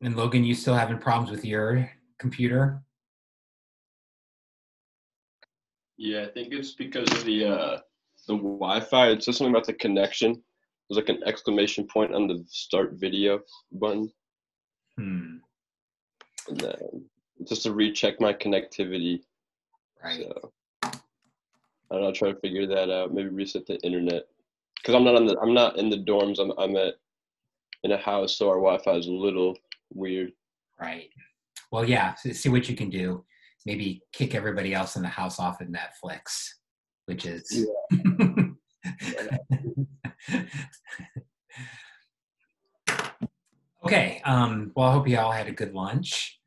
And Logan, you still having problems with your computer? Yeah, I think it's because of the Wi-Fi. It says something about the connection. There's like an exclamation point on the start video button, Hmm. and then just to recheck my connectivity. Right. So I don't know. Try to figure that out. Maybe reset the internet because I'm not in the dorms. I'm at in a house, so our Wi-Fi is a little weird. Right. Well, yeah. See what you can do. Maybe kick everybody else in the house off of Netflix, which is. Yeah. Okay. Well, I hope you all had a good lunch.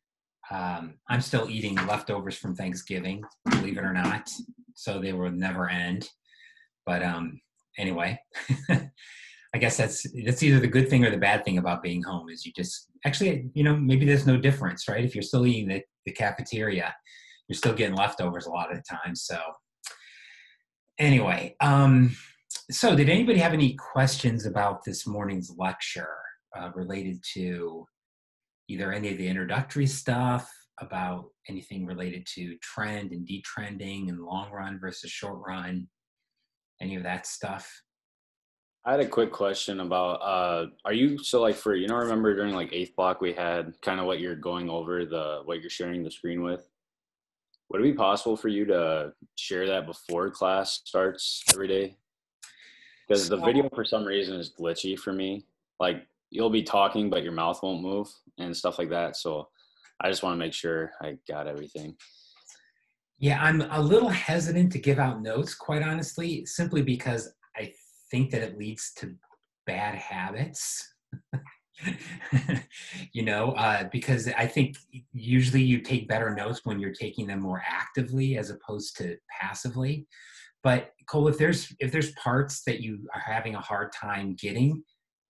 I'm still eating leftovers from Thanksgiving, believe it or not. So they will never end. But anyway, I guess that's either the good thing or the bad thing about being home is you just actually, maybe there's no difference, right? If you're still eating the cafeteria, you're still getting leftovers a lot of the time. So anyway, so did anybody have any questions about this morning's lecture related to either any of the introductory stuff, about anything related to trend and detrending and long run versus short run, any of that stuff? I had a quick question about are you so like for remember during like eighth block we had kind of what you're going over what you're sharing the screen with? Would it be possible for you to share that before class starts every day? Because the video for some reason is glitchy for me. Like you'll be talking but your mouth won't move and stuff like that. So I just want to make sure I got everything. Yeah, I'm a little hesitant to give out notes, quite honestly, simply because I think that it leads to bad habits. Because I think usually you take better notes when you're taking them more actively as opposed to passively. But Cole, if there's parts that you are having a hard time getting,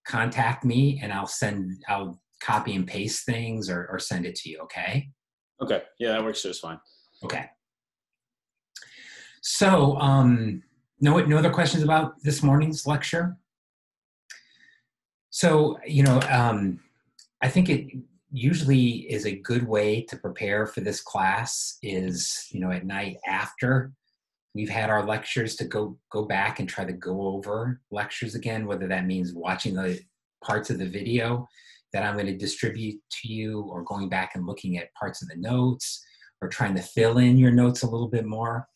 contact me and I'll copy and paste things or send it to you. Okay. Okay. Yeah, that works just fine. Okay. So, no other questions about this morning's lecture? So, I think it usually is a good way to prepare for this class is, at night after we've had our lectures to go back and try to go over lectures again, whether that means watching the parts of the video that I'm going to distribute to you or going back and looking at parts of the notes or trying to fill in your notes a little bit more.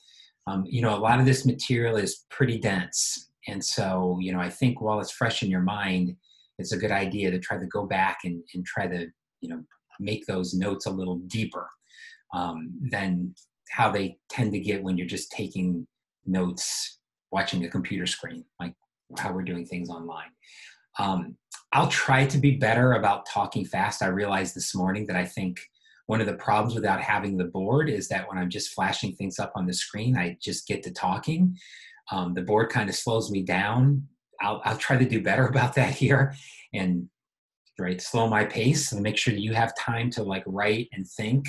A lot of this material is pretty dense. And so, I think while it's fresh in your mind, it's a good idea to try to go back and try to, make those notes a little deeper than how they tend to get when you're just taking notes, watching a computer screen, like how we're doing things online. I'll try to be better about talking fast. I realized this morning that I think one of the problems without having the board is that when I'm just flashing things up on the screen, I just get to talking. The board kind of slows me down. I'll try to do better about that here and slow my pace and make sure that you have time to write and think.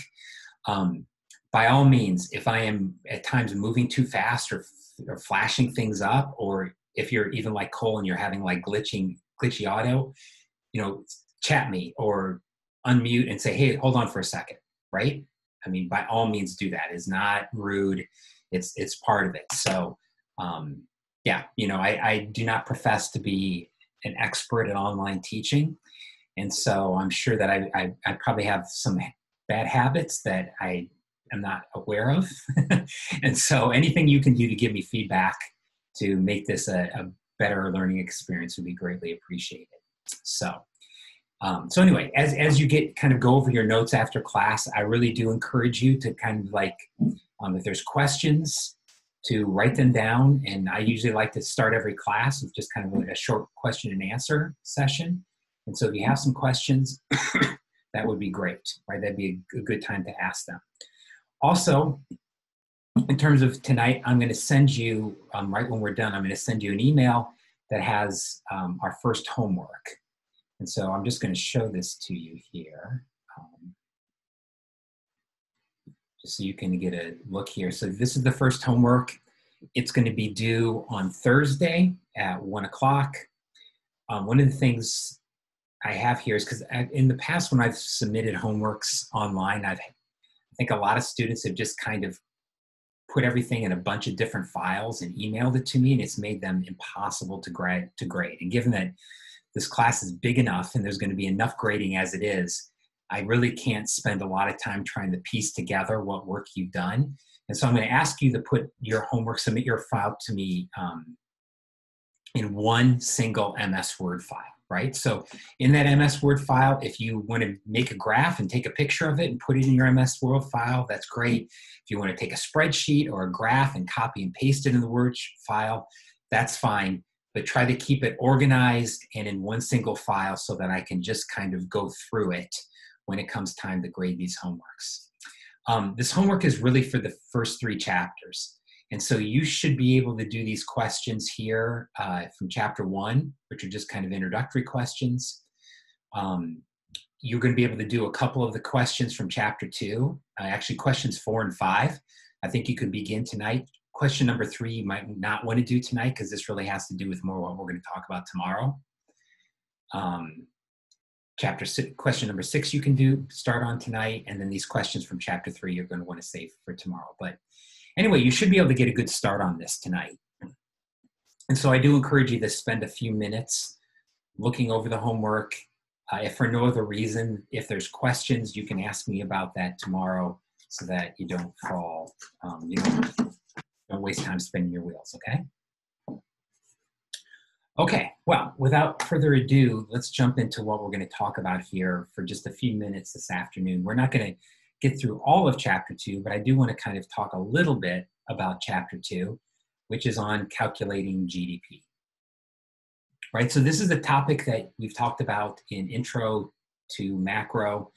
By all means, if I am at times moving too fast or flashing things up, or if you're even like Cole and you're having glitchy audio, chat me or unmute and say, hey, hold on for a second, right? I mean, by all means do that. It's not rude. It's part of it. So, I do not profess to be an expert at online teaching. And so I'm sure that I probably have some bad habits that I am not aware of. And so anything you can do to give me feedback to make this a better learning experience would be greatly appreciated. So anyway, as you go over your notes after class, I really do encourage you to if there's questions, to write them down. And I usually like to start every class with just a short question and answer session. And so if you have some questions, that would be great, right? That'd be a good time to ask them. Also, in terms of tonight, I'm going to send you, right when we're done, I'm going to send you an email that has our first homework. And so I'm just going to show this to you here, just so you can get a look here. So this is the first homework. It's going to be due on Thursday at 1 o'clock. One of the things I have here is because in the past when I've submitted homeworks online, I think a lot of students have just kind of put everything in a bunch of different files and emailed it to me, and it's made them impossible to grade. And given that this class is big enough and there's going to be enough grading as it is, I really can't spend a lot of time trying to piece together what work you've done. And so I'm going to ask you to put your homework, submit your file to me in one single MS Word file, right? So in that MS Word file, if you want to make a graph and take a picture of it and put it in your MS Word file, that's great. If you want to take a spreadsheet or a graph and copy and paste it in the Word file, that's fine. But try to keep it organized and in one single file so that I can just kind of go through it when it comes time to grade these homeworks. This homework is really for the first 3 chapters. And so you should be able to do these questions here from chapter 1, which are just kind of introductory questions. You're going to be able to do a couple of the questions from chapter 2, actually questions 4 and 5. I think you can begin tonight. Question number 3 you might not want to do tonight because this really has to do with more what we're going to talk about tomorrow. Chapter 6, question number 6 you can start on tonight, and then these questions from chapter 3 you're going to want to save for tomorrow. But anyway, you should be able to get a good start on this tonight. And so I do encourage you to spend a few minutes looking over the homework. If for no other reason, if there's questions, you can ask me about that tomorrow so that you don't fall, don't waste time spinning your wheels, okay? Okay, well, without further ado, let's jump into what we're going to talk about here for just a few minutes this afternoon. We're not going to get through all of chapter 2, but I do want to kind of talk a little bit about chapter 2, which is on calculating GDP. Right, so this is a topic that we've talked about in intro to macro.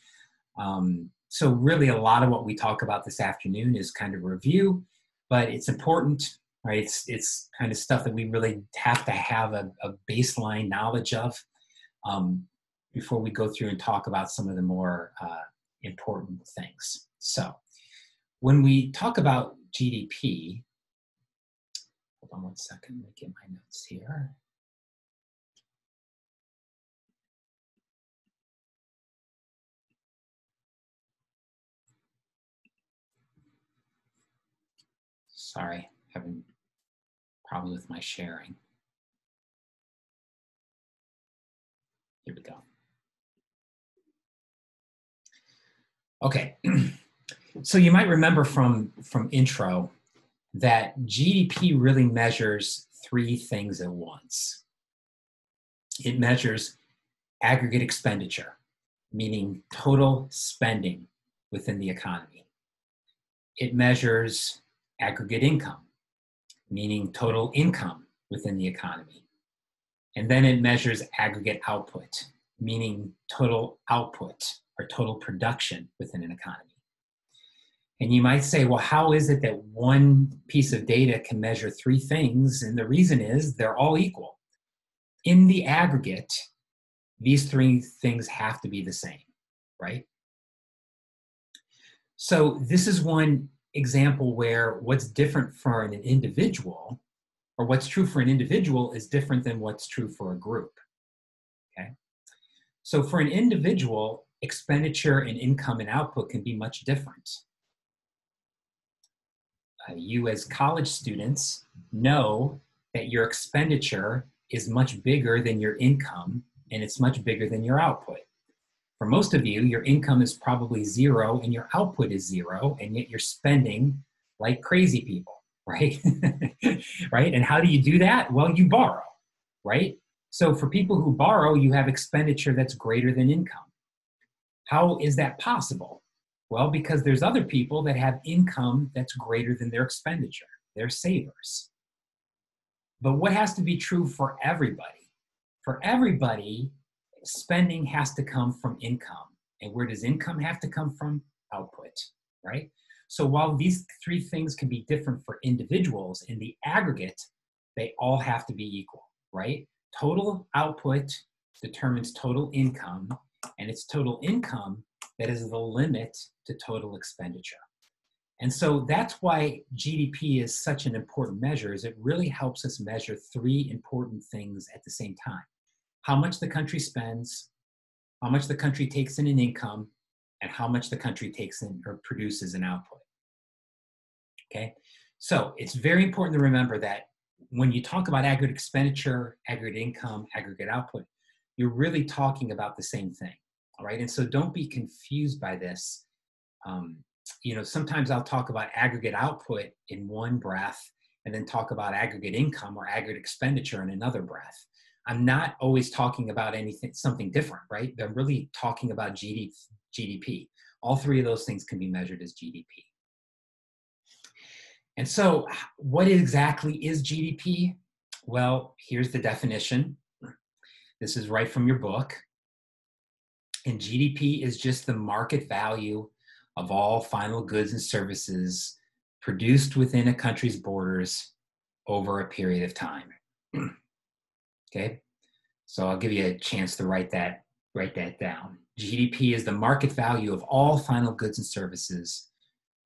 So really a lot of what we talk about this afternoon is kind of review, but it's important, right? It's kind of stuff that we really have to have a baseline knowledge of before we go through and talk about some of the more important things. So when we talk about GDP, hold on one second, let me get my notes here. Sorry, having a problem with my sharing. Here we go. Okay, so you might remember from intro that GDP really measures 3 things at once. It measures aggregate expenditure, meaning total spending within the economy. It measures aggregate income, meaning total income within the economy. And then it measures aggregate output, meaning total output or total production within an economy. And you might say, well, how is it that one piece of data can measure 3 things? And the reason is they're all equal. In the aggregate, these 3 things have to be the same, right? So this is one example where what's different for an individual, or what's true for an individual is different than what's true for a group, okay? So for an individual, expenditure and income and output can be much different. You as college students know that your expenditure is much bigger than your income, and it's much bigger than your output. For most of you, your income is probably 0 and your output is 0, and yet you're spending like crazy people, right? Right? And how do you do that? Well, you borrow, right? So for people who borrow, you have expenditure that's greater than income. How is that possible? Well, because there's other people that have income that's greater than their expenditure. They're savers. But what has to be true for everybody? For everybody, spending has to come from income. And where does income have to come from? Output, right? So while these 3 things can be different for individuals, in the aggregate, they all have to be equal, right? Total output determines total income, and it's total income that is the limit to total expenditure. And so that's why GDP is such an important measure, is it really helps us measure 3 important things at the same time. How much the country spends, how much the country takes in income, and how much the country takes in or produces in output. Okay, so it's very important to remember that when you talk about aggregate expenditure, aggregate income, aggregate output, you're really talking about the same thing, all right? And so don't be confused by this. You know, sometimes I'll talk about aggregate output in one breath and then talk about aggregate income or aggregate expenditure in another breath. I'm not always talking about something different, right? I'm really talking about GDP. All three of those things can be measured as GDP. And so what exactly is GDP? Well, here's the definition. This is right from your book. And GDP is just the market value of all final goods and services produced within a country's borders over a period of time. Okay, so I'll give you a chance to write that down. GDP is the market value of all final goods and services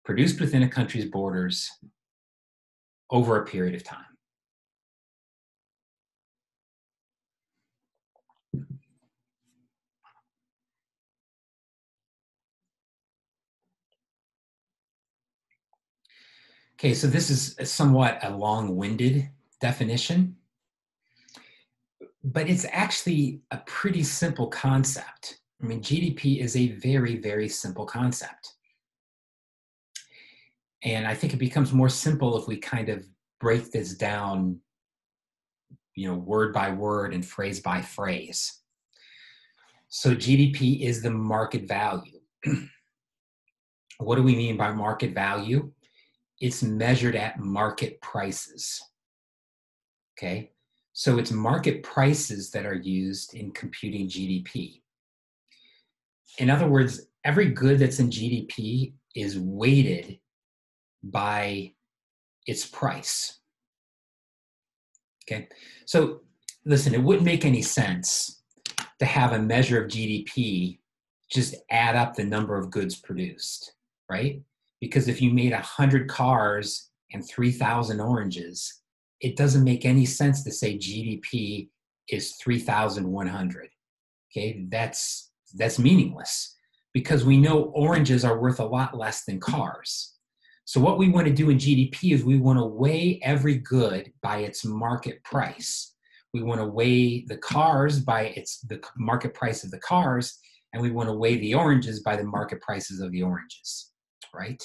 produced within a country's borders over a period of time. Okay, so this is somewhat a long-winded definition, but it's actually a pretty simple concept. I mean, GDP is a very, very simple concept. And I think it becomes more simple if we kind of break this down, you know, word by word and phrase by phrase. So GDP is the market value. What do we mean by market value? It's measured at market prices. Okay, so it's market prices that are used in computing GDP. In other words, every good that's in GDP is weighted by its price. Okay, so listen, it wouldn't make any sense to have a measure of GDP just add up the number of goods produced, right? Because if you made 100 cars and 3,000 oranges, it doesn't make any sense to say GDP is 3,100. Okay, that's meaningless because we know oranges are worth a lot less than cars. So what we want to do in GDP is we want to weigh every good by its market price. We want to weigh the cars by the market price of the cars, and we want to weigh the oranges by the market prices of the oranges, right?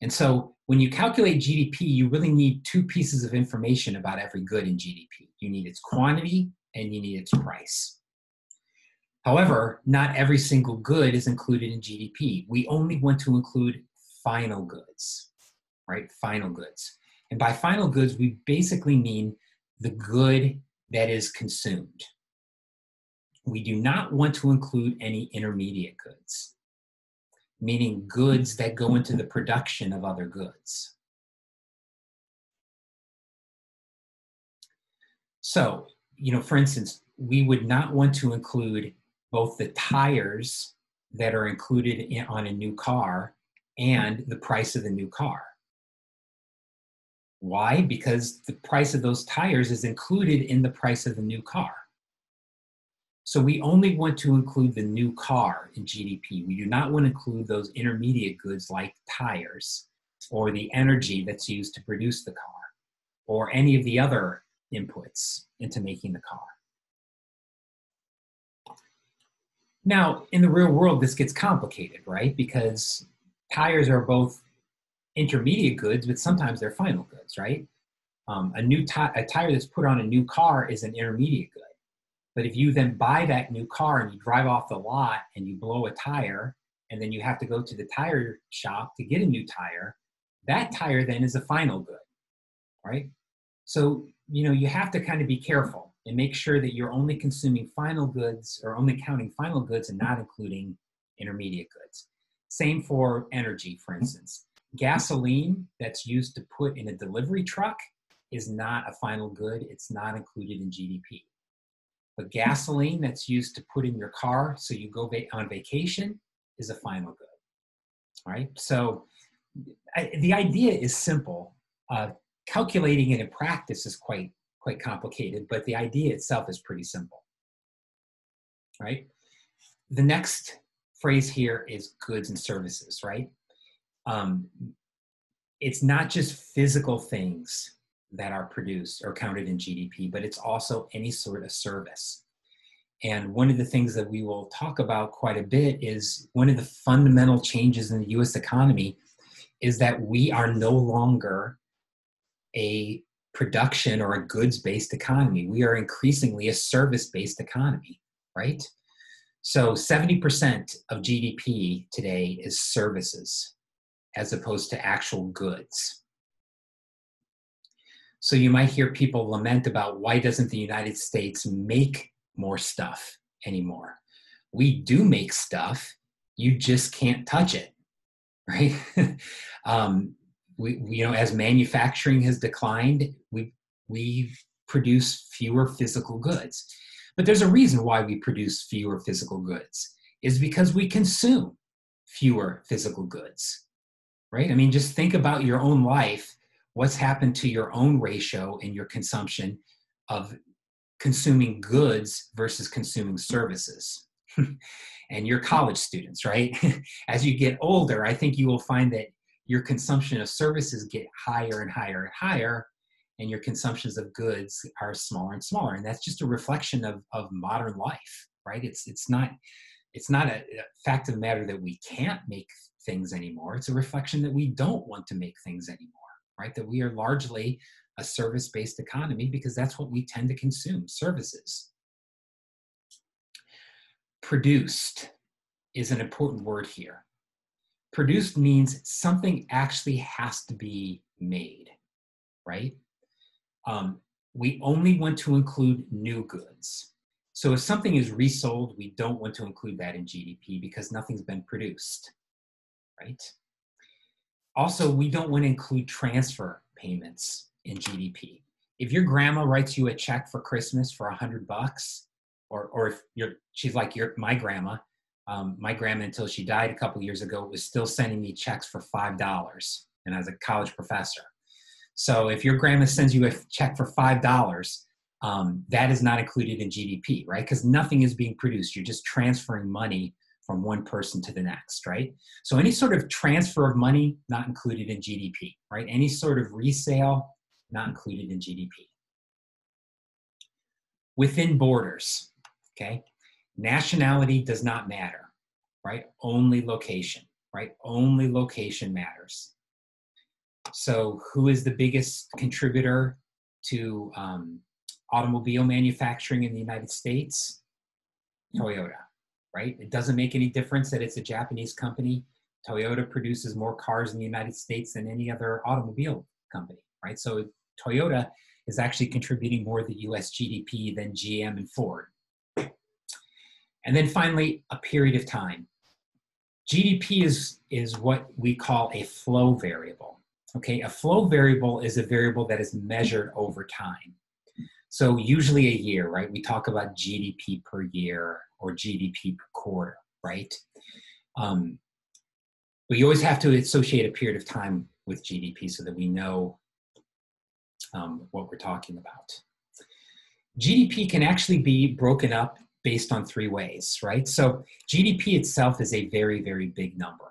And so when you calculate GDP, you really need two pieces of information about every good in GDP. You need its quantity and you need its price. However, not every single good is included in GDP. We only want to include final goods, right? Final goods. And by final goods, we basically mean the good that is consumed. We do not want to include any intermediate goods, meaning goods that go into the production of other goods. So, you know, for instance, we would not want to include both the tires that are included on a new car and the price of the new car. Why? Because the price of those tires is included in the price of the new car. So we only want to include the new car in GDP. We do not want to include those intermediate goods like tires or the energy that's used to produce the car or any of the other inputs into making the car. Now, in the real world, this gets complicated, right? Because tires are both intermediate goods, but sometimes they're final goods, right? A tire that's put on a new car is an intermediate good. But if you then buy that new car and you drive off the lot and you blow a tire, and then you have to go to the tire shop to get a new tire, that tire then is a final good, right? So, you know, you have to kind of be careful and make sure that you're only consuming final goods or only counting final goods and not including intermediate goods. Same for energy, for instance. Gasoline that's used to put in a delivery truck is not a final good. It's not included in GDP. But gasoline that's used to put in your car so you go on vacation is a final good, all right? So the idea is simple. Calculating it in practice is quite complicated, but the idea itself is pretty simple, right? the next phrase here is goods and services, right? It's not just physical things that are produced or counted in GDP, but it's also any sort of service. And one of the things that we will talk about quite a bit is one of the fundamental changes in the US economy is that we are no longer a production or a goods-based economy. We are increasingly a service-based economy, right? So 70% of GDP today is services as opposed to actual goods. So you might hear people lament about why doesn't the United States make more stuff anymore? We do make stuff, you just can't touch it, right? We as manufacturing has declined, we produce fewer physical goods. But there's a reason why we produce fewer physical goods, is because we consume fewer physical goods, right? I mean, just think about your own life. What's happened to your own ratio in your consumption of consuming goods versus consuming services? And you're college students, right? As you get older, I think you will find that your consumption of services get higher and higher and higher, and your consumptions of goods are smaller and smaller. And that's just a reflection of modern life, right? It's not a fact of the matter that we can't make things anymore. It's a reflection that we don't want to make things anymore, right? That we are largely a service-based economy because that's what we tend to consume, services. Produced is an important word here. Produced means something actually has to be made, right? We only want to include new goods. So if something is resold, we don't want to include that in GDP because nothing's been produced, right? Also, we don't want to include transfer payments in GDP. If your grandma writes you a check for Christmas for $100, or if she's like my grandma until she died a couple years ago was still sending me checks for $5, and I was a college professor. So if your grandma sends you a check for $5, that is not included in GDP, right? Because nothing is being produced. You're just transferring money from one person to the next, right? So any sort of transfer of money, not included in GDP, right? Any sort of resale, not included in GDP. Within borders, okay? Nationality does not matter, right? Only location, right? Only location matters. So who is the biggest contributor to automobile manufacturing in the United States? Toyota, right? It doesn't make any difference that it's a Japanese company. Toyota produces more cars in the United States than any other automobile company, right? So Toyota is actually contributing more to the US GDP than GM and Ford. And then finally, a period of time. GDP is what we call a flow variable. Okay, a flow variable is a variable that is measured over time. So usually a year, right? We talk about GDP per year or GDP per quarter, right? But you always have to associate a period of time with GDP so that we know what we're talking about. GDP can actually be broken up based on 3 ways, right? So GDP itself is a very, very big number.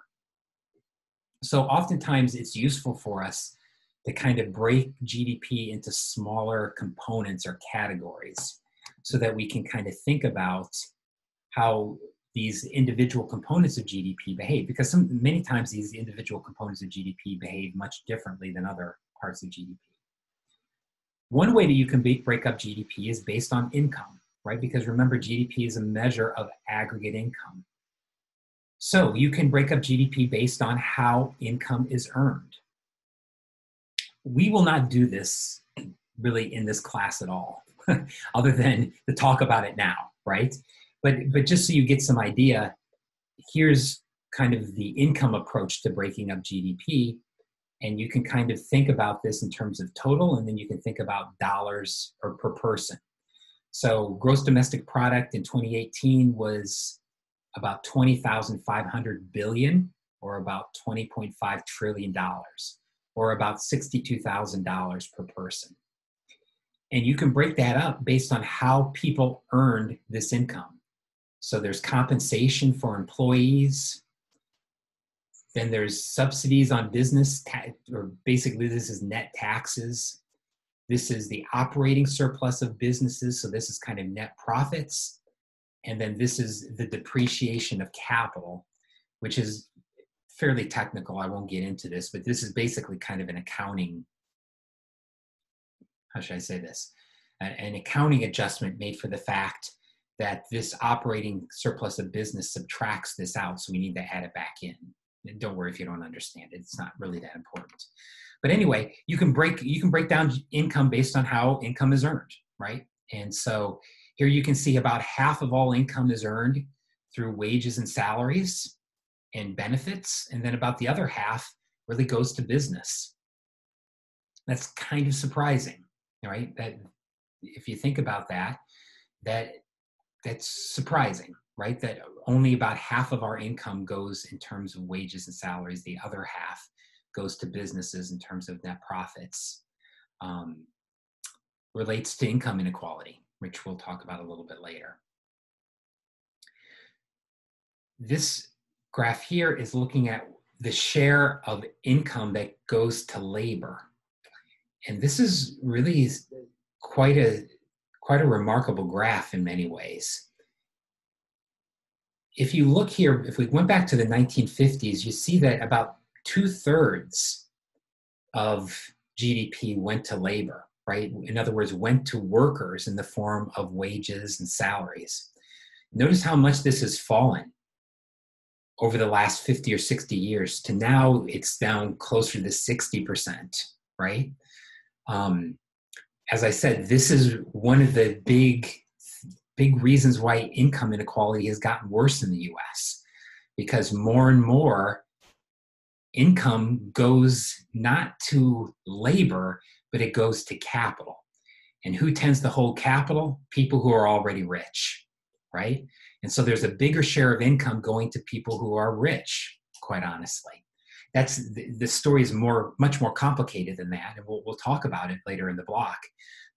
So oftentimes it's useful for us to kind of break GDP into smaller components or categories so that we can kind of think about how these individual components of GDP behave, because many times these individual components of GDP behave much differently than other parts of GDP. One way that you can break up GDP is based on income, right? Because remember, GDP is a measure of aggregate income. So you can break up GDP based on how income is earned. We will not do this really in this class at all, other than to talk about it now, right? But just so you get some idea, here's kind of the income approach to breaking up GDP. And you can kind of think about this in terms of total, and then you can think about dollars or per person. So gross domestic product in 2018 was about $20,500 billion, or about $20.5 trillion, or about $62,000 per person. And you can break that up based on how people earned this income. So there's compensation for employees. Then there's subsidies on business, or basically this is net taxes. This is the operating surplus of businesses. So this is kind of net profits. And then this is the depreciation of capital, which is fairly technical. I won't get into this, but this is basically kind of an accounting, how should I say this? An accounting adjustment made for the fact that this operating surplus of business subtracts this out. So we need to add it back in. And don't worry if you don't understand it. It's not really that important. But anyway, you can break down income based on how income is earned, right? And so here you can see about half of all income is earned through wages and salaries and benefits. And then about the other half really goes to business. That's kind of surprising, right? That if you think about that, that's surprising, right? That only about half of our income goes in terms of wages and salaries. The other half goes to businesses in terms of net profits. Relates to income inequality, which we'll talk about a little bit later. This graph here is looking at the share of income that goes to labor. And this is really quite a remarkable graph in many ways. If you look here, if we went back to the 1950s, you see that about 2/3 of GDP went to labor, right? In other words, went to workers in the form of wages and salaries. Notice how much this has fallen over the last 50 or 60 years to now it's down closer to 60%, right? As I said, this is one of the big reasons why income inequality has gotten worse in the US, because more and more income goes not to labor, but it goes to capital. And who tends to hold capital? People who are already rich, right? And so there's a bigger share of income going to people who are rich, quite honestly. That's the story is much more complicated than that, and we'll talk about it later in the block.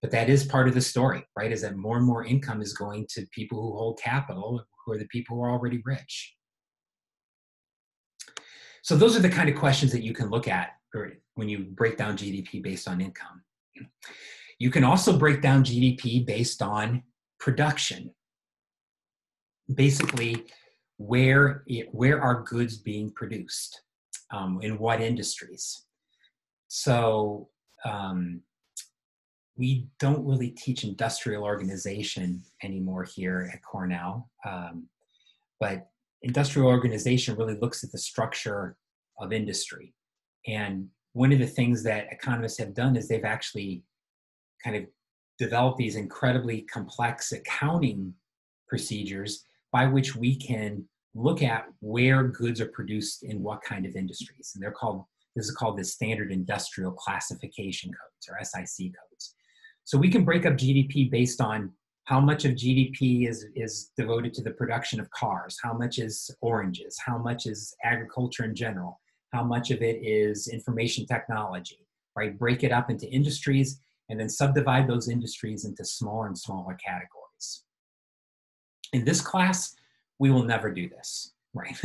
But that is part of the story, right? Is that more and more income is going to people who hold capital, who are the people who are already rich. So those are the kind of questions that you can look at when you break down GDP based on income. You can also break down GDP based on production. Basically, where are goods being produced? In what industries? So we don't really teach industrial organization anymore here at Cornell, but industrial organization really looks at the structure of industry. And one of the things that economists have done is they've actually kind of developed these incredibly complex accounting procedures by which we can look at where goods are produced in what kind of industries. And this is called the Standard Industrial Classification Codes, or SIC codes. So we can break up GDP based on how much of GDP is devoted to the production of cars, how much is oranges, how much is agriculture in general, how much of it is information technology, right? Break it up into industries and then subdivide those industries into smaller and smaller categories. In this class, we will never do this, right?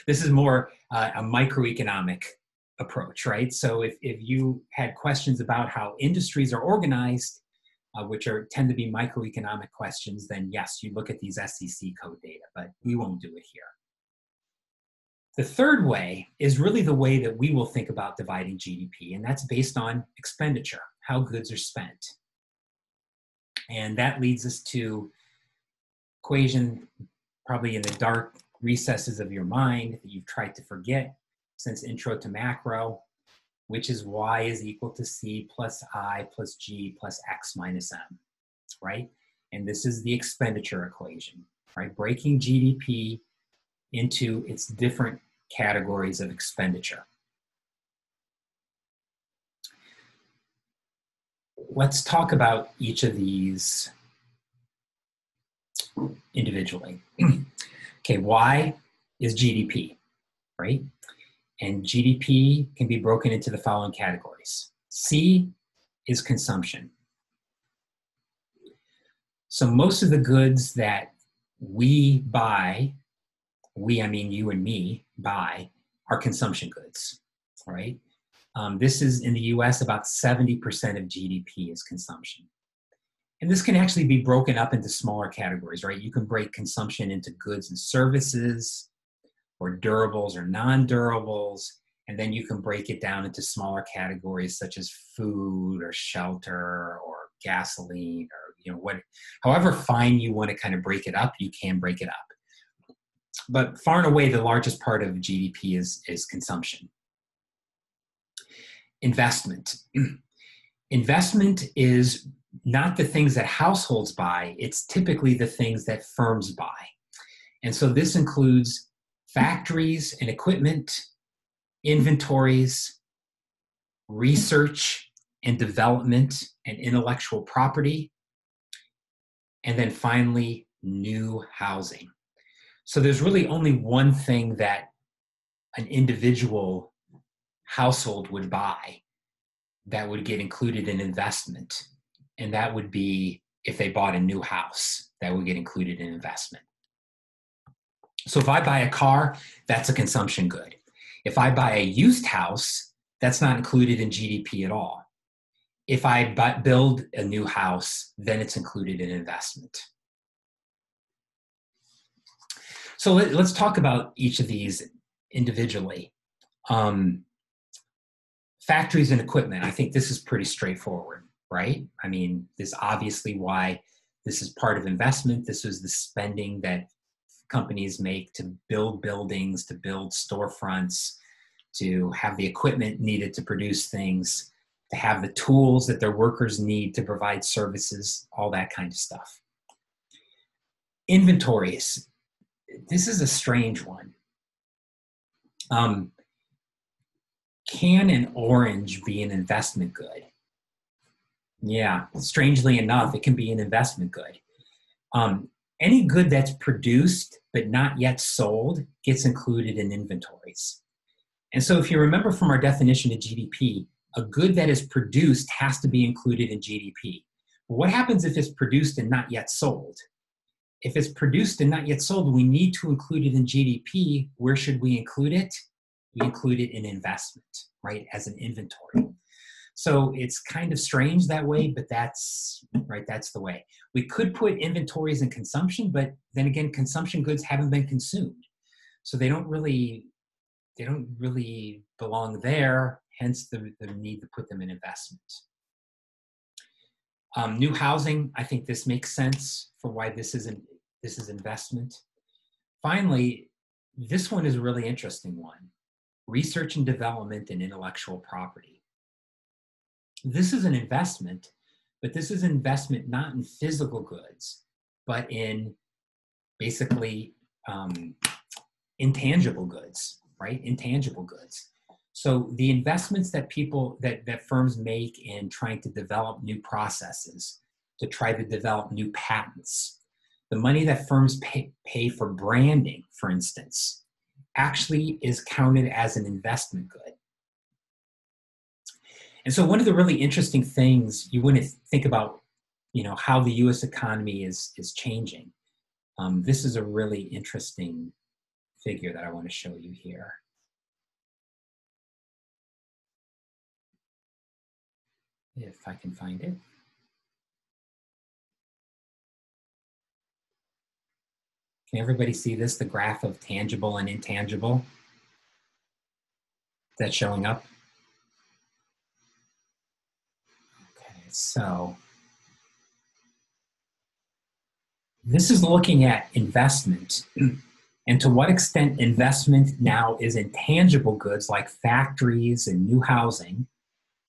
This is more a microeconomic approach, right? So if you had questions about how industries are organized, which tend to be microeconomic questions, then yes, you look at these SEC code data, but we won't do it here. The third way is really the way that we will think about dividing GDP, and that's based on expenditure, how goods are spent. And that leads us to equation probably in the dark recesses of your mind that you've tried to forget since Intro to Macro, which is Y is equal to C plus I plus G plus X minus M, right? And this is the expenditure equation, right? Breaking GDP into its different categories of expenditure. Let's talk about each of these individually. Okay, Y is GDP, right? And GDP can be broken into the following categories. C is consumption. So most of the goods that we buy, I mean you and me, buy our consumption goods, right? This is in the US, about 70% of GDP is consumption. And this can actually be broken up into smaller categories, right? You can break consumption into goods and services, or durables or non-durables, and then you can break it down into smaller categories such as food or shelter or gasoline, or however fine you want to kind of break it up, you can break it up. But far and away, the largest part of GDP is consumption. Investment. Investment is not the things that households buy, it's typically the things that firms buy. And so this includes factories and equipment, inventories, research and development and intellectual property, and then finally, new housing. So there's really only one thing that an individual household would buy that would get included in investment, and that would be if they bought a new house, that would get included in investment. So if I buy a car, that's a consumption good. If I buy a used house, that's not included in GDP at all. If I build a new house, then it's included in investment. So let's talk about each of these individually. Factories and equipment, I think this is pretty straightforward, right? I mean, this is obviously why this is part of investment. This is the spending that companies make to build buildings, to build storefronts, to have the equipment needed to produce things, to have the tools that their workers need to provide services, all that kind of stuff. Inventories. This is a strange one. Can an orange be an investment good? Yeah, strangely enough, it can be an investment good. Any good that's produced but not yet sold gets included in inventories. And so if you remember from our definition of GDP, a good that is produced has to be included in GDP. But what happens if it's produced and not yet sold? If it's produced and not yet sold, we need to include it in GDP. Where should we include it? We include it in investment, right, as an inventory. So it's kind of strange that way, but that's the way. We could put inventories in consumption, but then again, consumption goods haven't been consumed. So they don't really belong there, hence the need to put them in investment. New housing, I think this makes sense for why this is investment. Finally, this one is a really interesting one. Research and development and intellectual property. This is an investment, but this is an investment not in physical goods, but in basically intangible goods, right? Intangible goods. So the investments that firms make in trying to develop new processes, to try to develop new patents, the money that firms pay for branding, for instance, actually is counted as an investment good. And so one of the really interesting things you want to think about, how the U.S. economy is changing. This is a really interesting figure that I want to show you here. If I can find it. Can everybody see this, the graph of tangible and intangible? Is that showing up? Okay, so this is looking at investment and to what extent investment now is in tangible goods like factories and new housing,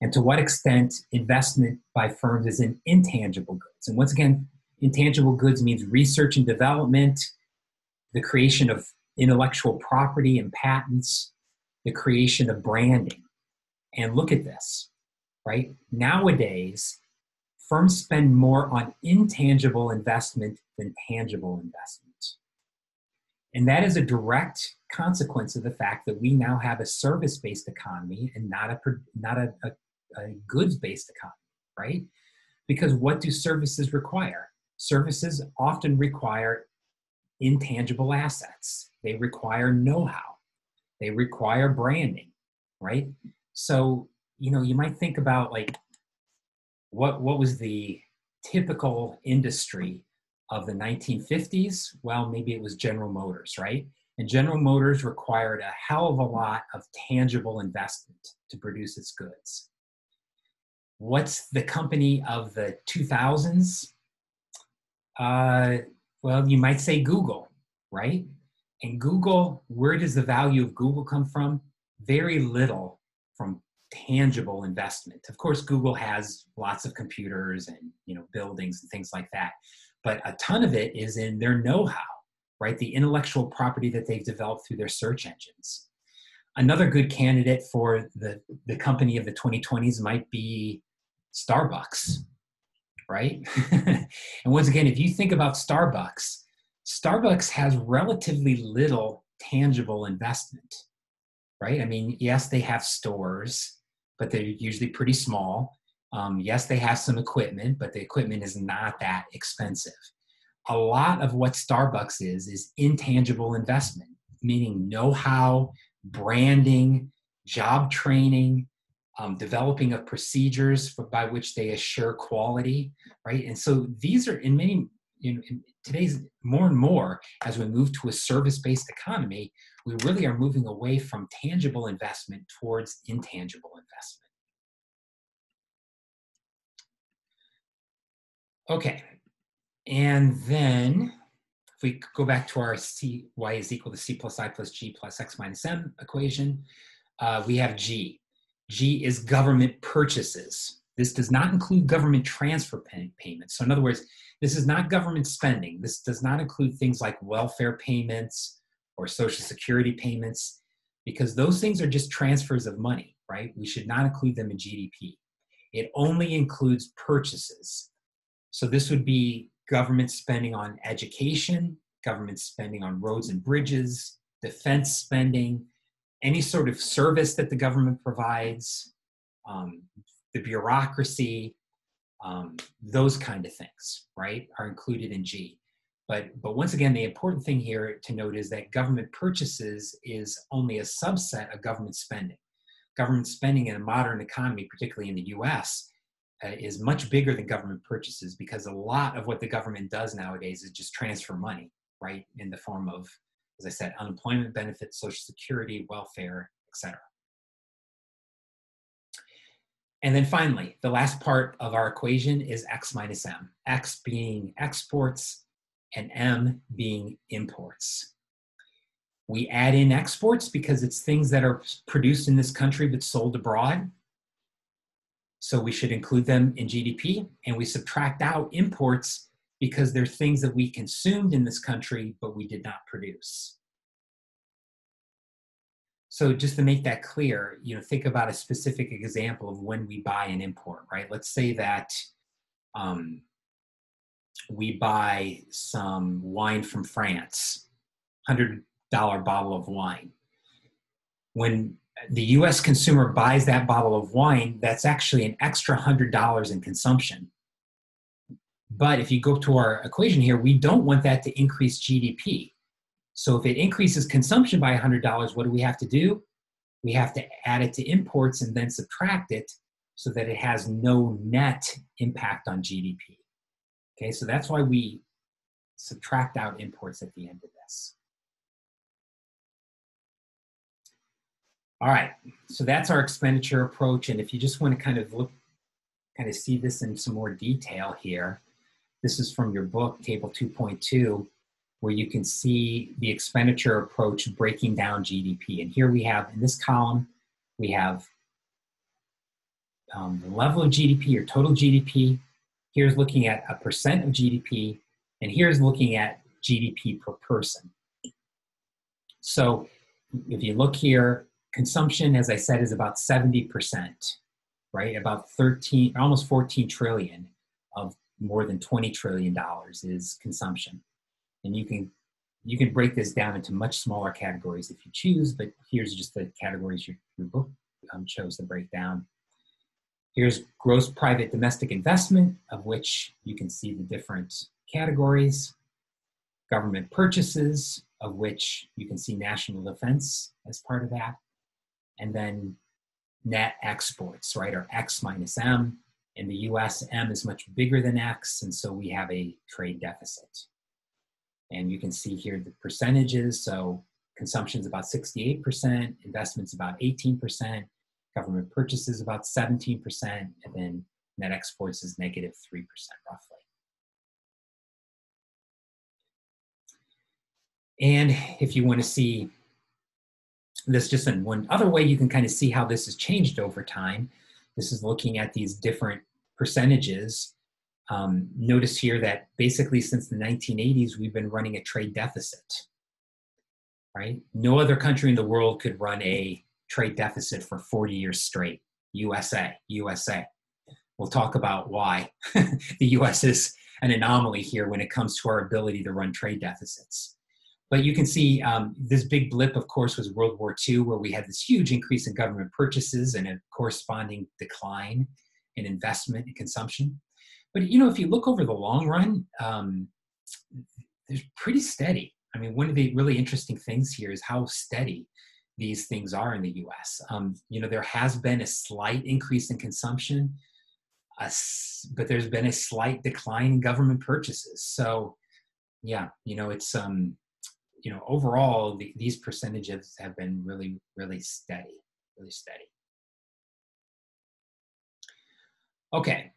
and to what extent investment by firms is in intangible goods. And once again, intangible goods means research and development, the creation of intellectual property and patents, the creation of branding. And look at this, right? Nowadays, firms spend more on intangible investment than tangible investment. And that is a direct consequence of the fact that we now have a service-based economy and not a goods-based economy, right? Because what do services require? Services often require intangible assets. They require know-how. They require branding, right? So, you know, you might think about like, what was the typical industry of the 1950s? Well, maybe it was General Motors, right? And General Motors required a hell of a lot of tangible investment to produce its goods. What's the company of the 2000s? Well, you might say Google, right? And Google, where does the value of Google come from? Very little from tangible investment. Of course, Google has lots of computers and, you know, buildings and things like that, but a ton of it is in their know-how, right? The intellectual property that they've developed through their search engines. Another good candidate for the company of the 2020s might be Starbucks, right? And once again, if you think about Starbucks, Starbucks has relatively little tangible investment, right? I mean, yes, they have stores, but they're usually pretty small. Yes, they have some equipment, but the equipment is not that expensive. A lot of what Starbucks is intangible investment, meaning know-how, branding, job training, developing of procedures by which they assure quality, right? And so these are in many, in today's more and more, as we move to a service-based economy, we really are moving away from tangible investment towards intangible investment. Okay, and then if we go back to our y is equal to c plus I plus g plus x minus m equation, we have G. G is government purchases. This does not include government transfer payments. So in other words, this is not government spending. This does not include things like welfare payments or Social Security payments, because those things are just transfers of money, right? We should not include them in GDP. It only includes purchases. So this would be government spending on education, government spending on roads and bridges, defense spending, any sort of service that the government provides, the bureaucracy, those kind of things, right, are included in G. But once again, the important thing here to note is that government purchases is only a subset of government spending. Government spending in a modern economy, particularly in the US, is much bigger than government purchases, because a lot of what the government does nowadays is just transfer money, right, in the form of, as I said, unemployment benefits, Social Security, welfare, etc. And then finally, the last part of our equation is x minus m, x being exports and m being imports. We add in exports because it's things that are produced in this country but sold abroad. So we should include them in GDP, and we subtract out imports because they're things that we consumed in this country but we did not produce. So just to make that clear, you know, think about a specific example of when we buy an import, right? Let's say that we buy some wine from France, $100 bottle of wine. When the US consumer buys that bottle of wine, that's actually an extra $100 in consumption. But if you go to our equation here, we don't want that to increase GDP. So if it increases consumption by $100, what do we have to do? We have to add it to imports and then subtract it so that it has no net impact on GDP. Okay, so that's why we subtract out imports at the end of this. All right, so that's our expenditure approach. And if you just want to kind of see this in some more detail here, this is from your book, Table 2.2, where you can see the expenditure approach breaking down GDP. And here we have, in this column, we have the level of GDP or total GDP. Here's looking at a percent of GDP, and here's looking at GDP per person. So if you look here, consumption, as I said, is about 70%, right? About almost 14 trillion of more than $20 trillion is consumption. And you can break this down into much smaller categories if you choose, but here's just the categories your book chose to break down. Here's gross private domestic investment, of which you can see the different categories. government purchases, of which you can see national defense as part of that, and then net exports, right, or X minus M. In the US, M is much bigger than X, and so we have a trade deficit. And you can see here the percentages. So consumption is about 68%, investments about 18%, government purchases about 17%, and then net exports is negative 3% roughly. And if you want to see this just in one other way, you can kind of see how this has changed over time. This is looking at these different percentages. Notice here that basically since the 1980s, we've been running a trade deficit, right? No other country in the world could run a trade deficit for 40 years straight. USA. We'll talk about why the US is an anomaly here when it comes to our ability to run trade deficits. But you can see this big blip, of course, was World War II, where we had this huge increase in government purchases and a corresponding decline in investment and consumption. But, you know, if you look over the long run, they're pretty steady. I mean, one of the really interesting things here is how steady these things are in the US. You know, there has been a slight increase in consumption, but there's been a slight decline in government purchases. So, yeah, you know, it's, you know, overall, these percentages have been really, really steady, really steady. Okay,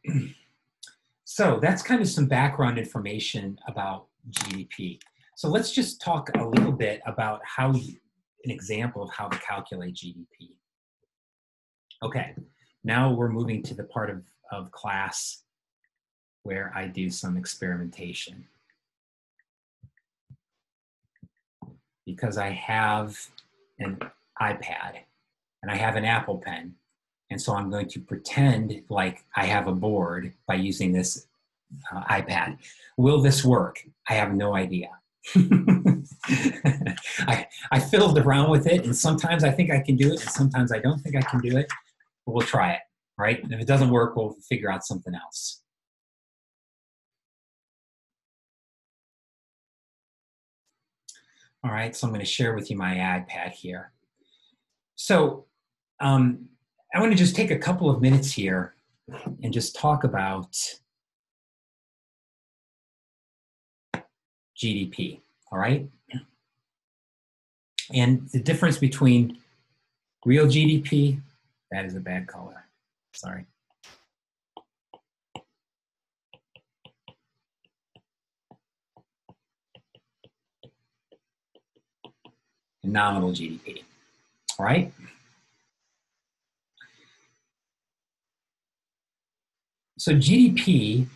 so that's kind of some background information about GDP. So let's just talk a little bit about how an example of how to calculate GDP. Okay, now we're moving to the part of class where I do some experimentation. Because I have an iPad and I have an Apple Pen. And so I'm going to pretend like I have a board by using this iPad. Will this work? I have no idea. I fiddled around with it, and sometimes I think I can do it, and sometimes I don't think I can do it, but we'll try it, right? And if it doesn't work, we'll figure out something else. All right, so I'm going to share with you my iPad here. So I want to just take a couple of minutes here and just talk about GDP, all right? And the difference between real GDP, that is a bad color, sorry. And nominal GDP, all right? So GDP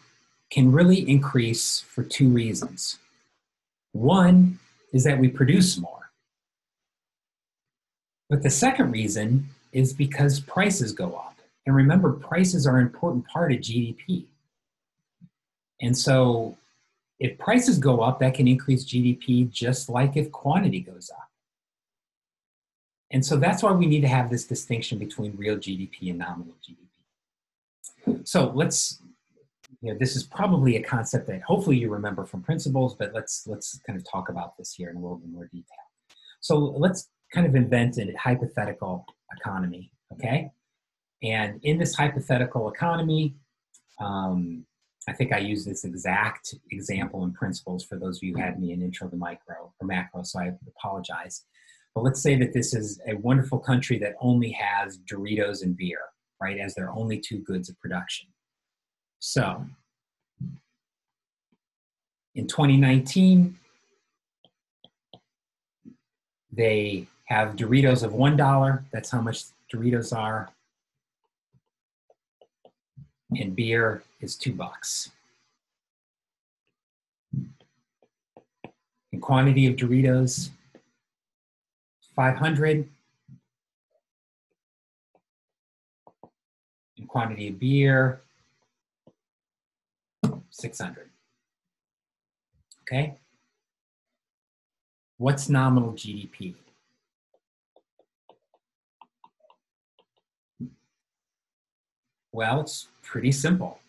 can really increase for two reasons. One is that we produce more. But the second reason is because prices go up. And remember, prices are an important part of GDP. And so if prices go up, that can increase GDP just like if quantity goes up. And so that's why we need to have this distinction between real GDP and nominal GDP. So let's, you know, this is probably a concept that hopefully you remember from principles, but let's kind of talk about this here in a little bit more detail. So let's kind of invent a hypothetical economy, okay? And in this hypothetical economy, I think I use this exact example in principles for those of you who had me in intro to micro or macro, so I apologize. But let's say that this is a wonderful country that only has Doritos and beer, right, as their only two goods of production. So in 2019, they have Doritos of $1. That's how much Doritos are. And beer is $2. And quantity of Doritos, 500. And quantity of beer, 600. Okay? What's nominal GDP? Well, it's pretty simple.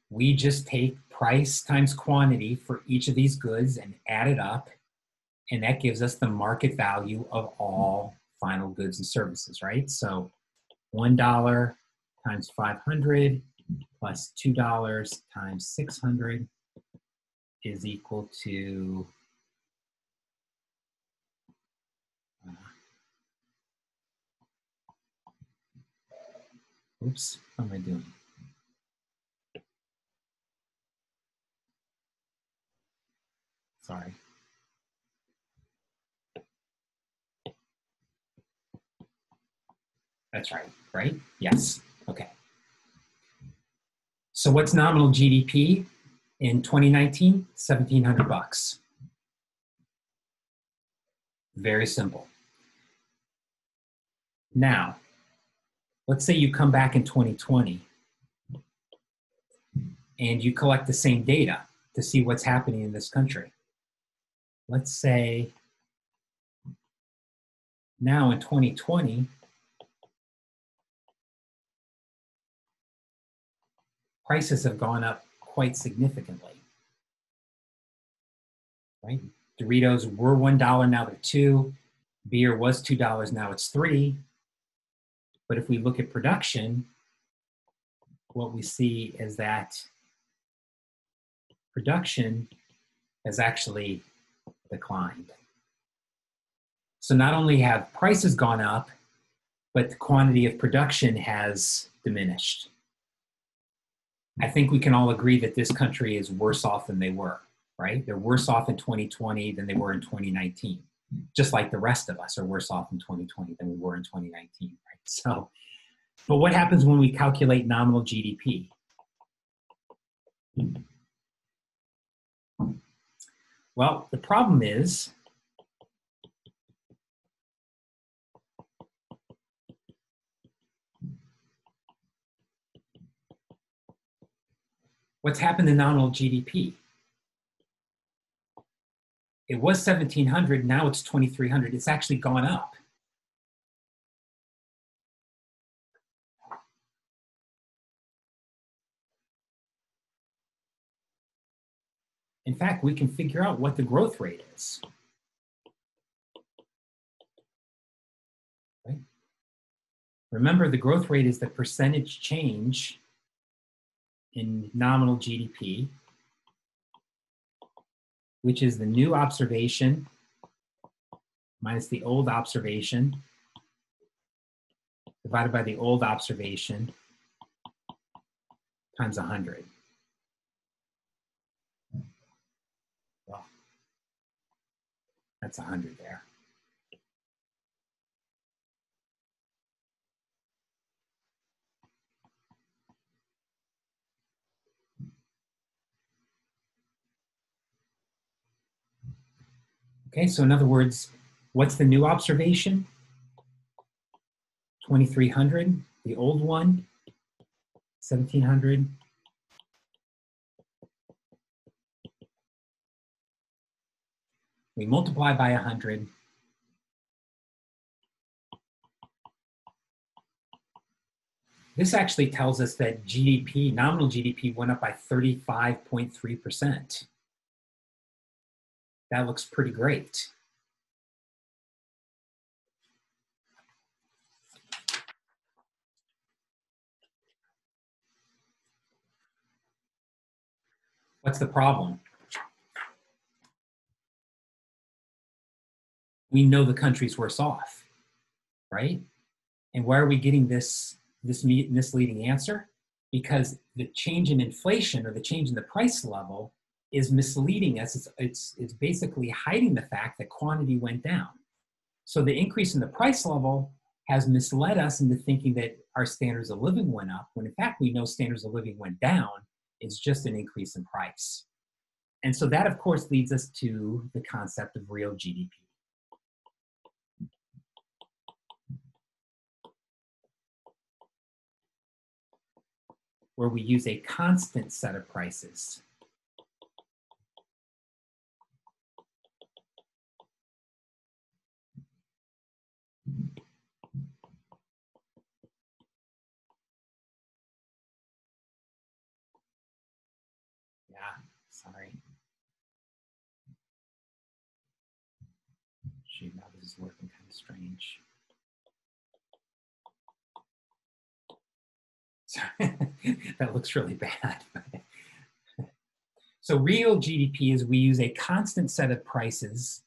We just take price times quantity for each of these goods and add it up, and that gives us the market value of all final goods and services, right? So $1 times 500 plus $2 times 600 is equal to oops, what am I doing? Sorry. That's right, right? Yes, okay. So what's nominal GDP in 2019? 1,700 bucks. Very simple. Now, let's say you come back in 2020 and you collect the same data to see what's happening in this country. Let's say now in 2020, prices have gone up quite significantly, right? Doritos were $1, now they're $2. Beer was $2, now it's $3. But if we look at production, what we see is that production has actually declined. So not only have prices gone up, but the quantity of production has diminished. I think we can all agree that this country is worse off than they were, right? They're worse off in 2020 than they were in 2019, just like the rest of us are worse off in 2020 than we were in 2019, right? So, but what happens when we calculate nominal GDP? Well, the problem is what's happened to nominal GDP? It was 1,700, now it's 2,300. It's actually gone up. In fact, we can figure out what the growth rate is. Right? Remember, the growth rate is the percentage change in nominal GDP, which is the new observation minus the old observation divided by the old observation times 100. Well, that's 100 there. Okay, so in other words, what's the new observation? 2,300, the old one, 1,700. We multiply by 100. This actually tells us that GDP, nominal GDP, went up by 35.3%. That looks pretty great. What's the problem? We know the country's worse off, right? And why are we getting this misleading answer? Because the change in inflation or the change in the price level is misleading us. It's basically hiding the fact that quantity went down. So the increase in the price level has misled us into thinking that our standards of living went up, when in fact we know standards of living went down. It's just an increase in price. And so that, of course, leads us to the concept of real GDP. Where we use a constant set of prices. Yeah. Sorry. Shoot, now this is working kind of strange. Sorry. That looks really bad. So real GDP is we use a constant set of prices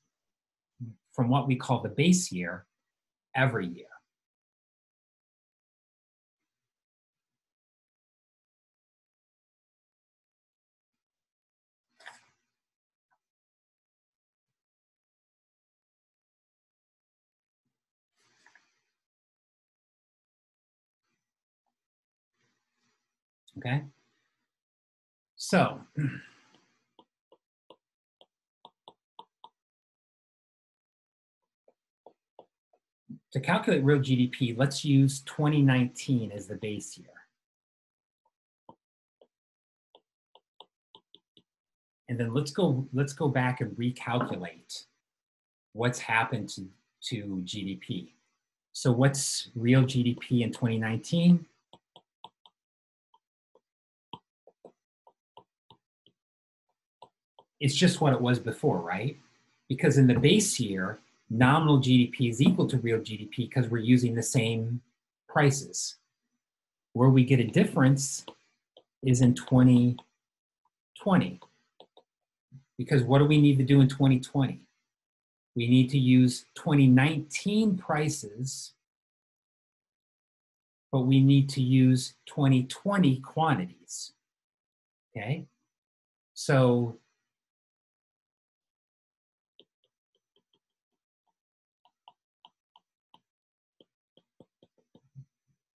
from what we call the base year every year. Okay? So, to calculate real GDP, let's use 2019 as the base year. And then let's go back and recalculate what's happened to GDP. So what's real GDP in 2019? It's just what it was before, right? Because in the base year, nominal GDP is equal to real GDP because we're using the same prices. Where we get a difference is in 2020. Because what do we need to do in 2020? We need to use 2019 prices, but we need to use 2020 quantities, okay? So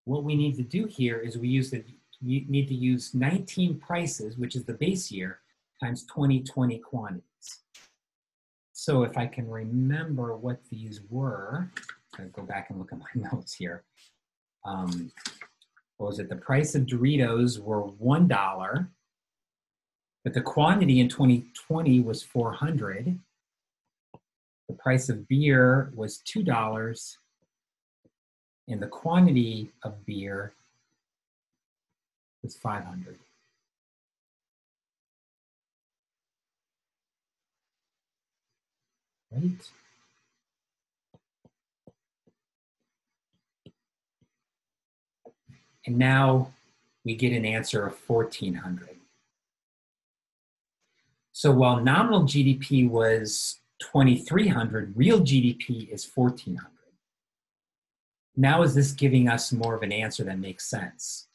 what we need to do here is we need to use 19 prices, which is the base year, times 2020 quantities. So if I can remember what these were, I'll go back and look at my notes here. What was it? The price of Doritos were $1, but the quantity in 2020 was 400. The price of beer was $2, and the quantity of beer was 500. Right? And now we get an answer of 1,400. So while nominal GDP was 2,300, real GDP is 1,400. Now is this giving us more of an answer that makes sense?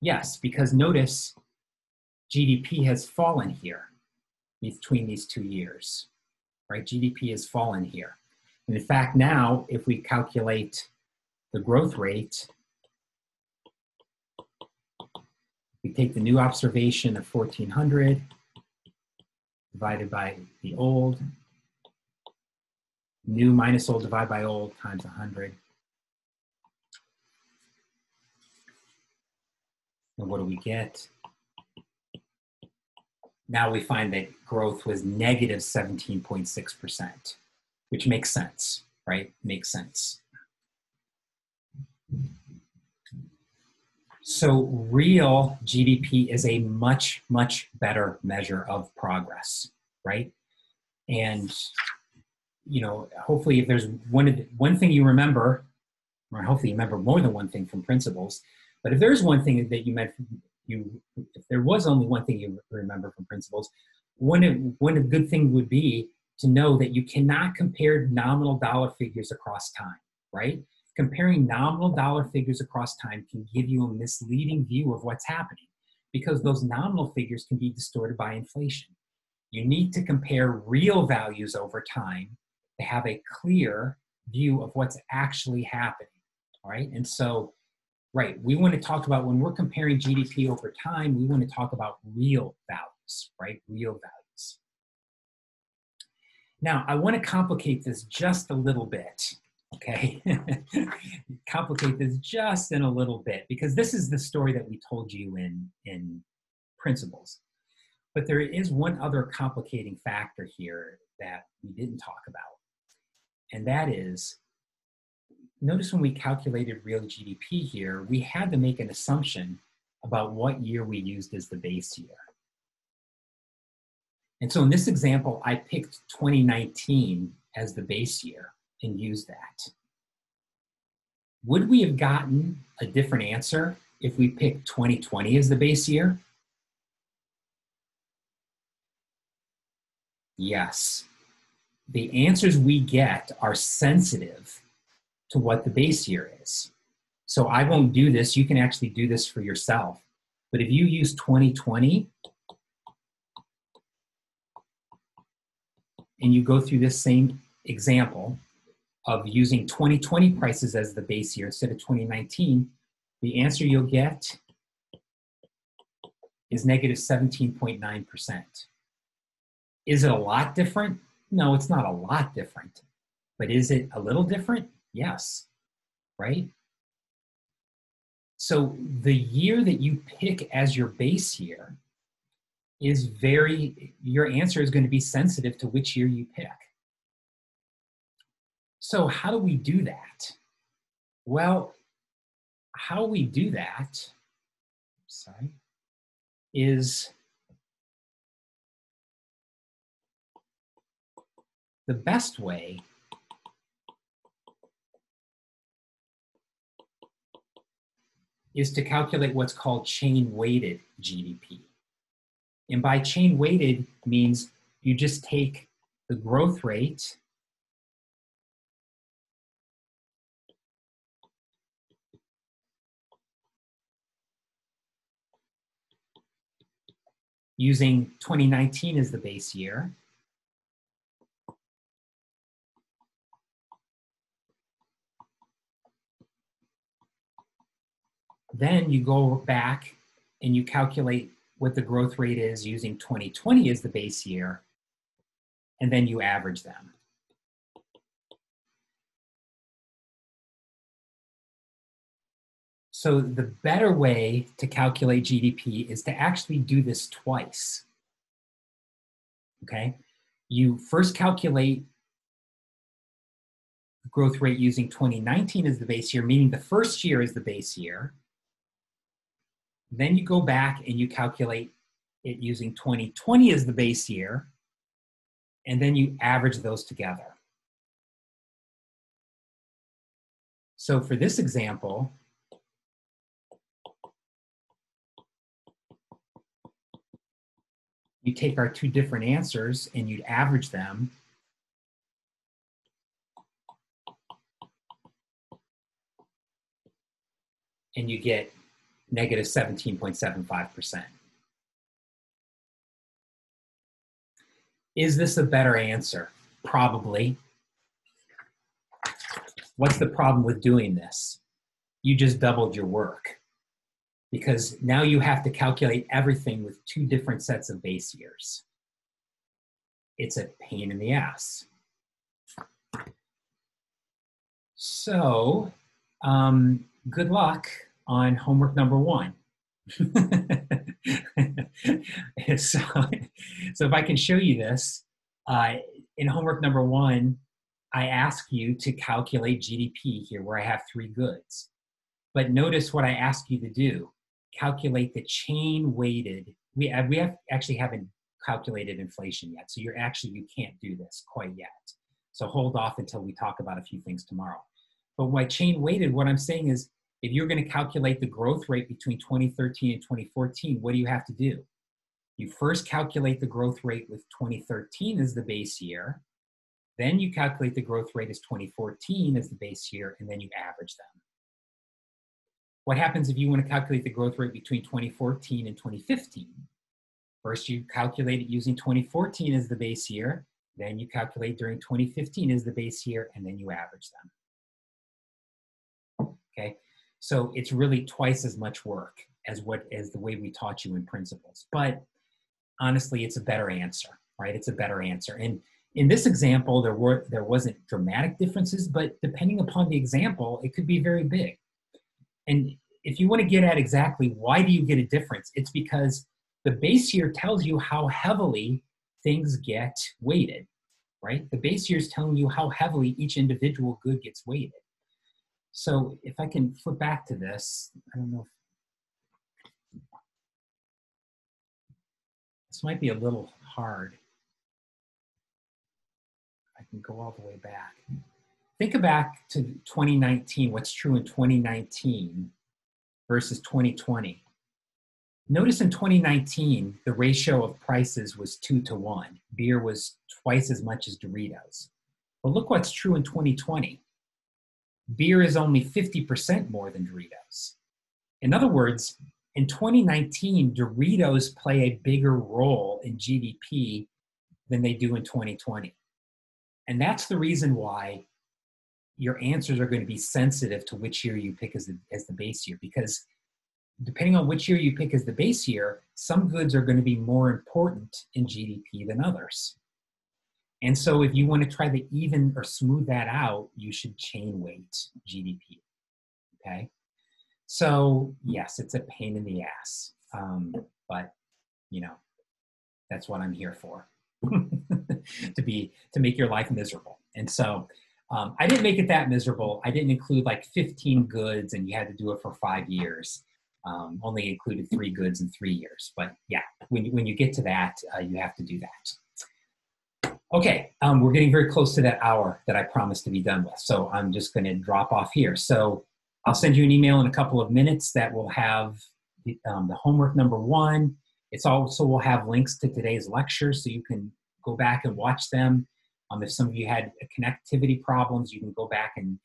Yes, because notice GDP has fallen here between these 2 years. Right? GDP has fallen here. And in fact, now, if we calculate the growth rate, we take the new observation of 1,400 divided by the old, new minus old divided by old times 100. And what do we get? Now we find that growth was negative 17.6%, which makes sense, right? Makes sense. So real GDP is a much, much better measure of progress, right? And, you know, hopefully if there's one thing you remember, or hopefully you remember more than one thing from principles, but if there's one thing that you meant, if there was only one thing you remember from principles, one good thing would be to know that you cannot compare nominal dollar figures across time, right? Comparing nominal dollar figures across time can give you a misleading view of what's happening because those nominal figures can be distorted by inflation. You need to compare real values over time to have a clear view of what's actually happening, all right? And so, right, we want to talk about when we're comparing GDP over time, we want to talk about real values, right? Real values. Now, I want to complicate this just a little bit, okay? Complicate this just in a little bit because this is the story that we told you in principles. But there is one other complicating factor here that we didn't talk about, and that is, notice when we calculated real GDP here, we had to make an assumption about what year we used as the base year. And so in this example, I picked 2019 as the base year and used that. Would we have gotten a different answer if we picked 2020 as the base year? Yes. The answers we get are sensitive to what the base year is. So I won't do this. You can actually do this for yourself. But if you use 2020 and you go through this same example of using 2020 prices as the base year instead of 2019, the answer you'll get is negative 17.9%. Is it a lot different? No, it's not a lot different. But is it a little different? Yes, right? So the year that you pick as your base year is your answer is going to be sensitive to which year you pick. So how do we do that? Well, how we do that, is the best way is to calculate what's called chain-weighted GDP. And by chain-weighted means you just take the growth rate using 2019 as the base year, then you go back and you calculate what the growth rate is using 2020 as the base year, and then you average them. So the better way to calculate GDP is to actually do this twice, okay? You first calculate the growth rate using 2019 as the base year, meaning the first year is the base year. Then you go back and you calculate it using 2020 as the base year, and then you average those together. So for this example, you take our two different answers and you'd average them. And you get negative 17.75%. Is this a better answer? Probably. What's the problem with doing this? You just doubled your work, because now you have to calculate everything with two different sets of base years. It's a pain in the ass. So, good luck on homework number 1. So if I can show you this, in homework number 1, I ask you to calculate GDP here where I have 3 goods. But notice what I ask you to do. Calculate the chain-weighted. We actually haven't calculated inflation yet, so you can't do this quite yet. So hold off until we talk about a few things tomorrow. But by chain-weighted, what I'm saying is, if you're going to calculate the growth rate between 2013 and 2014, what do you have to do? You first calculate the growth rate with 2013 as the base year, then you calculate the growth rate as 2014 as the base year, and then you average them. What happens if you want to calculate the growth rate between 2014 and 2015? First, you calculate it using 2014 as the base year, then you calculate during 2015 as the base year, and then you average them. Okay, so it's really twice as much work as the way we taught you in principles. But honestly, it's a better answer, right? It's a better answer. And in this example, there wasn't dramatic differences, but depending upon the example, it could be very big. And if you want to get at exactly why do you get a difference, it's because the base year tells you how heavily things get weighted, right? The base year is telling you how heavily each individual good gets weighted. So if I can flip back to this, I don't know if this might be a little hard. can go all the way back. Think back to 2019, what's true in 2019 versus 2020. Notice in 2019, the ratio of prices was 2 to 1. Beer was twice as much as Doritos. But look what's true in 2020. Beer is only 50% more than Doritos. In other words, in 2019, Doritos play a bigger role in GDP than they do in 2020. And that's the reason why your answers are going to be sensitive to which year you pick as the base year, because depending on which year you pick as the base year, some goods are going to be more important in GDP than others. And so if you want to try to even or smooth that out, you should chain weight GDP, okay? So yes, it's a pain in the ass, but you know, that's what I'm here for, to make your life miserable. And so I didn't make it that miserable. I didn't include like 15 goods and you had to do it for 5 years. Only included 3 goods in 3 years. But yeah, when you get to that, you have to do that. Okay, we're getting very close to that hour that I promised to be done with. So I'm just going to drop off here. So I'll send you an email in a couple of minutes that will have the homework number 1. It's also will have links to today's lectures so you can go back and watch them. If some of you had connectivity problems, you can go back and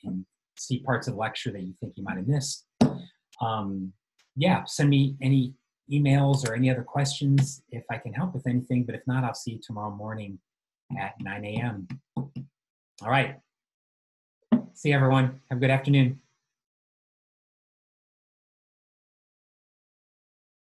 see parts of the lecture that you think you might have missed. Yeah, send me any emails or any other questions if I can help with anything. But if not, I'll see you tomorrow morning at 9 a.m. All right. See you, everyone. Have a good afternoon.